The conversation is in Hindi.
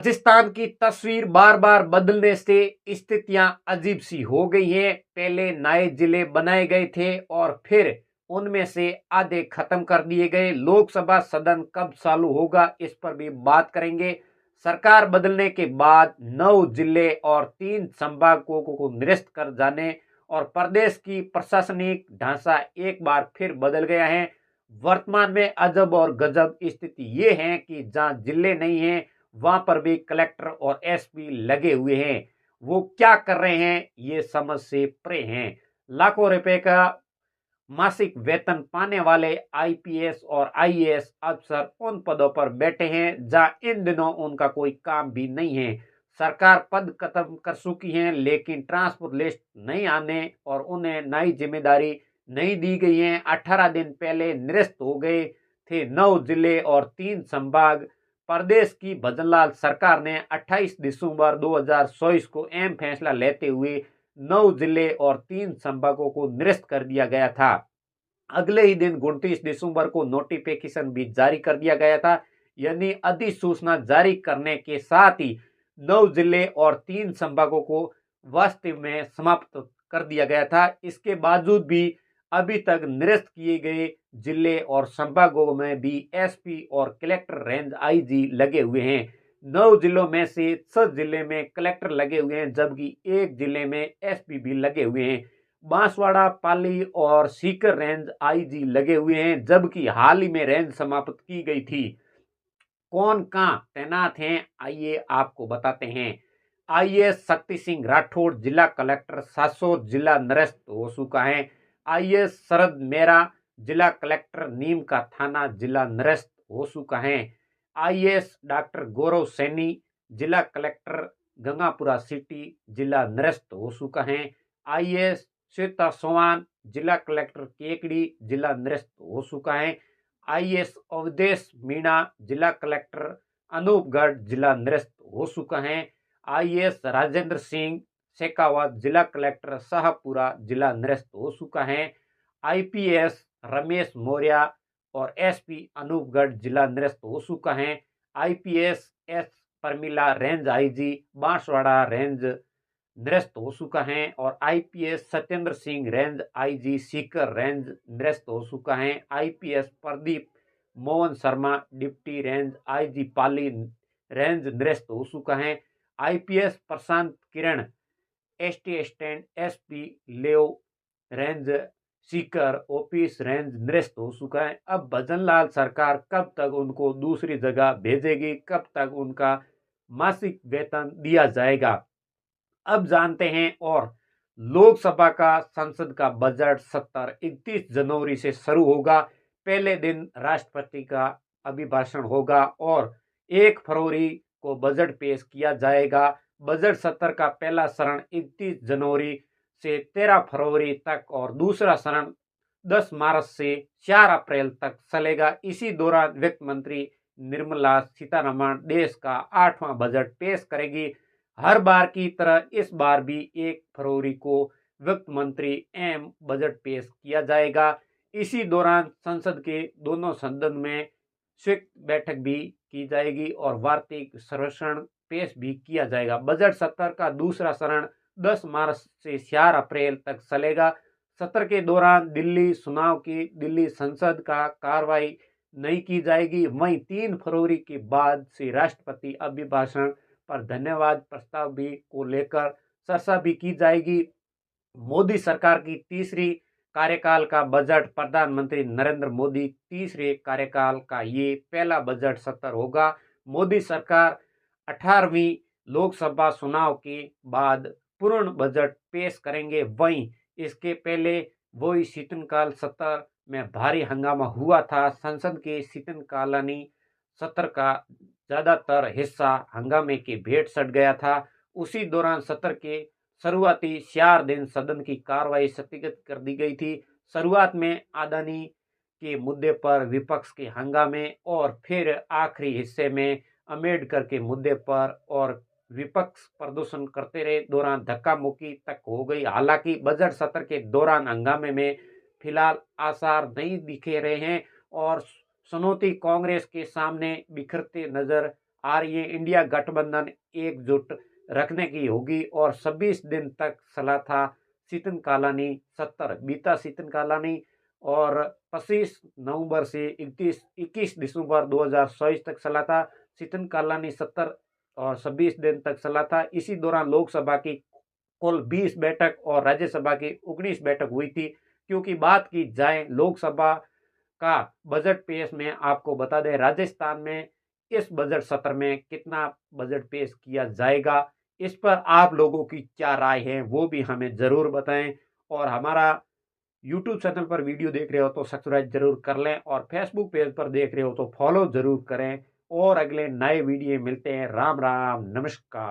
राजस्थान की तस्वीर बार बार बदलने से स्थितियां अजीब सी हो गई हैं। पहले नए जिले बनाए गए थे और फिर उनमें से आधे खत्म कर दिए गए। लोकसभा सदन कब चालू होगा इस पर भी बात करेंगे। सरकार बदलने के बाद 9 जिले और 3 संभागों को निरस्त कर जाने और प्रदेश की प्रशासनिक ढांचा एक बार फिर बदल गया है। वर्तमान में अजब और गजब स्थिति ये है कि जहां जिले नहीं है वहां पर भी कलेक्टर और एसपी लगे हुए हैं। वो क्या कर रहे हैं ये समझ से परे हैं। लाखों रुपए का मासिक वेतन पाने वाले आईपीएस और आईएएस अफसर उन पदों पर बैठे हैं जहां इन दिनों उनका कोई काम भी नहीं है। सरकार पद खत्म कर चुकी है लेकिन ट्रांसफर लिस्ट नहीं आने और उन्हें नई जिम्मेदारी नहीं दी गई है। 18 दिन पहले निरस्त हो गए थे 9 जिले और 3 संभाग। प्रदेश की भजनलाल सरकार ने 28 दिसंबर 2024 को अहम फैसला लेते हुए 9 जिले और 3 संभागों को निरस्त कर दिया गया था। अगले ही दिन 29 दिसंबर को नोटिफिकेशन भी जारी कर दिया गया था, यानी अधिसूचना जारी करने के साथ ही 9 जिले और 3 संभागों को वास्तव में समाप्त कर दिया गया था। इसके बावजूद भी अभी तक निरस्त किए गए जिले और संभागों में भी एसपी और कलेक्टर रेंज आईजी लगे हुए हैं। 9 जिलों में से 6 जिले में कलेक्टर लगे हुए हैं जबकि एक जिले में एसपी भी लगे हुए हैं। बांसवाड़ा, पाली और सीकर रेंज आईजी लगे हुए हैं जबकि हाल ही में रेंज समाप्त की गई थी। कौन कहां तैनात हैं आइए आपको बताते हैं। आईएएस शक्ति सिंह राठौड़ जिला कलेक्टर सासोर जिला निरस्त हो चुका है। आईएएस शरद मेहरा जिला कलेक्टर नीम का थाना जिला निरस्त हो चुका है। आईएएस डॉक्टर गौरव सैनी जिला कलेक्टर गंगापुरा सिटी जिला निरस्त हो चुका है। आईएएस श्वेता चौहान जिला कलेक्टर केकड़ी जिला निरस्त हो चुका है। आईएएस अवधेश मीणा जिला कलेक्टर अनूपगढ़ जिला निरस्त हो चुका है। आईएएस राजेंद्र सिंह शेखावत जिला कलेक्टर शाहपुरा जिला निरस्त हो चुका है। आईपीएस रमेश मौर्य और एसपी अनूपगढ़ जिला निरस्त हो चुका है। IPS S Parmila range IG Banswara range निरस्त हो चुका है और IPS Satyendra Singh range IG Sikar range निरस्त हो चुका है। IPS Pradeep Mohan Sharma deputy range IG Pali range निरस्त हो चुका है। IPS Prashant Kiran ST assistant SP लेव रेंज सीकर ऑफिस रेंज निरस्त हो चुका है। अब भजनलाल सरकार कब तक उनको दूसरी जगह भेजेगी, कब तक उनका मासिक वेतन दिया जाएगा, अब जानते हैं। और लोकसभा का संसद का बजट सत्र 31 जनवरी से शुरू होगा। पहले दिन राष्ट्रपति का अभिभाषण होगा और 1 फरवरी को बजट पेश किया जाएगा। बजट सत्र का पहला चरण 31 जनवरी से 13 फरवरी तक और दूसरा चरण 10 मार्च से 4 अप्रैल तक चलेगा। इसी दौरान वित्त मंत्री निर्मला सीतारमण देश का 8वां बजट पेश करेगी। हर बार की तरह इस बार भी 1 फरवरी को वित्त मंत्री एम बजट पेश किया जाएगा। इसी दौरान संसद के दोनों सदन में संयुक्त बैठक भी की जाएगी और वार्षिक सर्वेक्षण पेश भी किया जाएगा। बजट सत्र का दूसरा चरण 10 मार्च से 4 अप्रैल तक चलेगा। सत्र के दौरान दिल्ली चुनाव की दिल्ली संसद का कार्रवाई नहीं की जाएगी। वहीं 3 फरवरी के बाद से राष्ट्रपति अभिभाषण पर धन्यवाद प्रस्ताव भी को लेकर चर्चा भी की जाएगी। मोदी सरकार की तीसरी कार्यकाल का बजट प्रधानमंत्री नरेंद्र मोदी तीसरे कार्यकाल का ये पहला बजट सत्र होगा। मोदी सरकार 18वीं लोकसभा चुनाव के बाद पूर्ण बजट पेश करेंगे। वहीं इसके पहले वही शीतकाल सत्र में भारी हंगामा हुआ था। संसद के शीतकालीन सत्र का ज्यादातर हिस्सा हंगामे के भेंट सट गया था। उसी दौरान सत्र के शुरुआती 4 दिन सदन की कार्रवाई स्थगित कर दी गई थी। शुरुआत में अदानी के मुद्दे पर विपक्ष के हंगामे और फिर आखिरी हिस्से में अम्बेडकर के मुद्दे पर और विपक्ष प्रदर्शन करते रहे दौरान धक्का मुक्की तक हो गई। हालांकि बजट सत्र के दौरान हंगामे में फिलहाल आसार नहीं दिखे रहे हैं और चुनौती कांग्रेस के सामने बिखरते नजर और ये इंडिया गठबंधन एकजुट रखने की होगी। और 26 दिन तक चला था शीतन कालानी 70 बीता शीतन कालानी, और 25 नवंबर से 21 दिसंबर 2024 तक चला था शीतन कालानी 70, और 26 दिन तक चला था। इसी दौरान लोकसभा की कुल 20 बैठक और राज्यसभा की 19 बैठक हुई थी। क्योंकि बात की जाए लोकसभा का बजट पेश में, आपको बता दें राजस्थान में इस बजट सत्र में कितना बजट पेश किया जाएगा, इस पर आप लोगों की क्या राय है वो भी हमें जरूर बताएं। और हमारा यूट्यूब चैनल पर वीडियो देख रहे हो तो सब्सक्राइब जरूर कर लें, और फेसबुक पेज पर देख रहे हो तो फॉलो जरूर करें। और अगले नए वीडियो मिलते हैं। राम राम, नमस्कार।